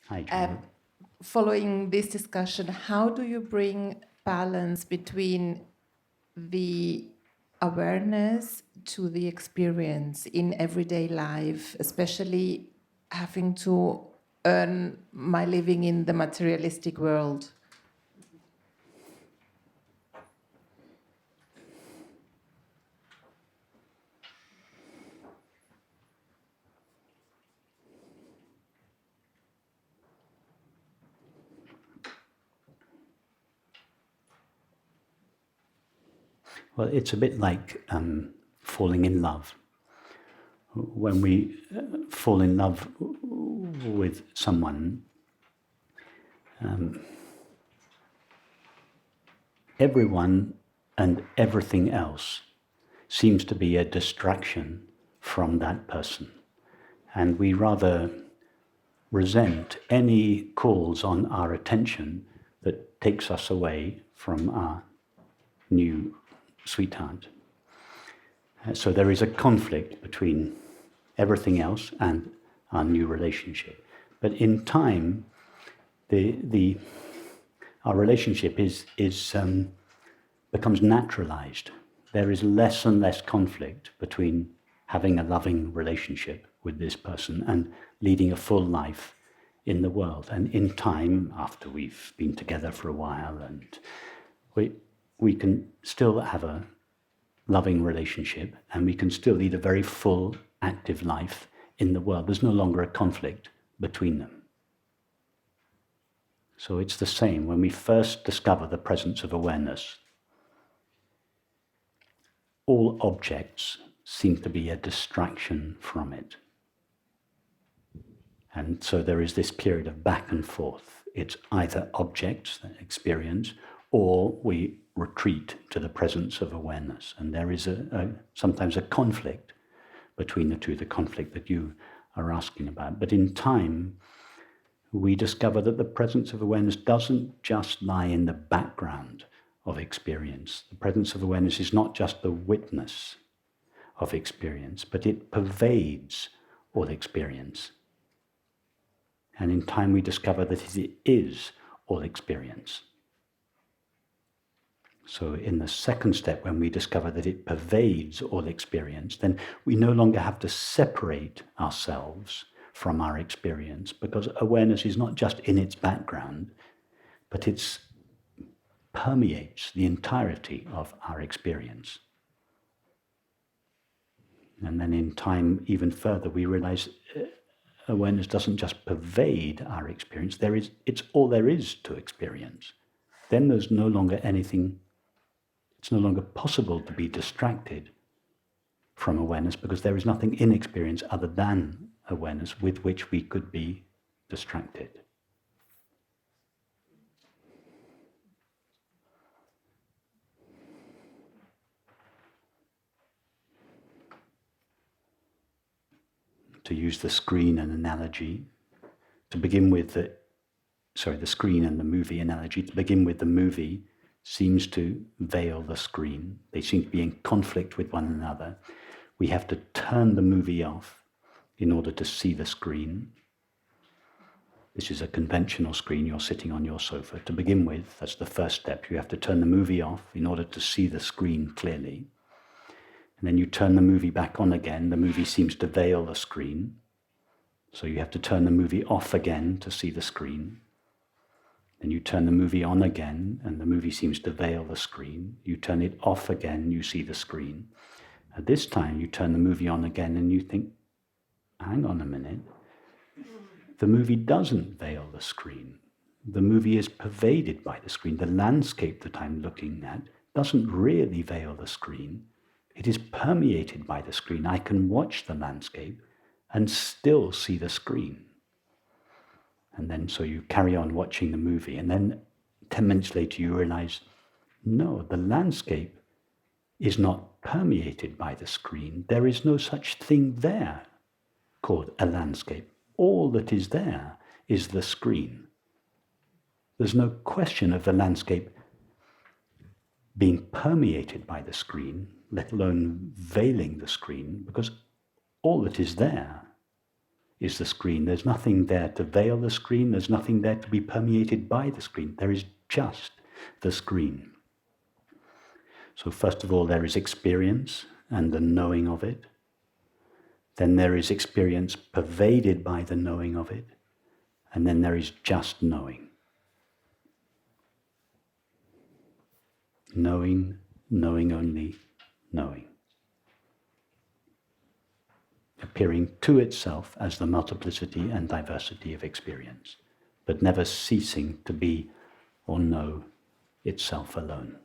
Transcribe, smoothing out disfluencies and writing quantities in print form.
Hi, John. Following this discussion, how do you bring balance between the awareness to the experience in everyday life, especially having to earn my living in the materialistic world? Well, it's a bit like falling in love. When we fall in love with someone, everyone and everything else seems to be a distraction from that person. And we rather resent any calls on our attention that takes us away from our new sweetheart. So there is a conflict between everything else and our new relationship. But in time, our relationship becomes naturalized. There is less and less conflict between having a loving relationship with this person and leading a full life in the world. And in time, after we've been together for a while, and we can still have a loving relationship, and we can still lead a very full, active life in the world. There's no longer a conflict between them. So it's the same. When we first discover the presence of awareness, all objects seem to be a distraction from it. And so there is this period of back and forth. It's either objects, experience, or we retreat to the presence of awareness. And there is sometimes a conflict between the two, the conflict that you are asking about. But in time, we discover that the presence of awareness doesn't just lie in the background of experience. The presence of awareness is not just the witness of experience, but it pervades all experience. And in time we discover that it is all experience. So in the second step, when we discover that it pervades all experience, then we no longer have to separate ourselves from our experience, because awareness is not just in its background, but it permeates the entirety of our experience. And then in time, even further, we realize awareness doesn't just pervade our experience, it's all there is to experience. Then there's no longer anything, it's no longer possible to be distracted from awareness, because there is nothing in experience other than awareness with which we could be distracted. To use the screen and analogy, to begin with the screen and the movie analogy, to begin with, the movie seems to veil the screen. They seem to be in conflict with one another. We have to turn the movie off in order to see the screen. This is a conventional screen. You're sitting on your sofa. To begin with, that's the first step. You have to turn the movie off in order to see the screen clearly. And then you turn the movie back on again. The movie seems to veil the screen. So you have to turn the movie off again to see the screen. Then you turn the movie on again, and the movie seems to veil the screen. You turn it off again, you see the screen. At this time, you turn the movie on again, and you think, hang on a minute. The movie doesn't veil the screen. The movie is pervaded by the screen. The landscape that I'm looking at doesn't really veil the screen. It is permeated by the screen. I can watch the landscape and still see the screen. And then so you carry on watching the movie, and then 10 minutes later you realize, no, the landscape is not permeated by the screen. There is no such thing there called a landscape. All that is there is the screen. There's no question of the landscape being permeated by the screen, let alone veiling the screen, because all that is there is the screen. There's nothing there to veil the screen. There's nothing there to be permeated by the screen. There is just the screen. So first of all, there is experience and the knowing of it. Then there is experience pervaded by the knowing of it. And then there is just knowing. Knowing, knowing only, knowing. Appearing to itself as the multiplicity and diversity of experience, but never ceasing to be or know itself alone.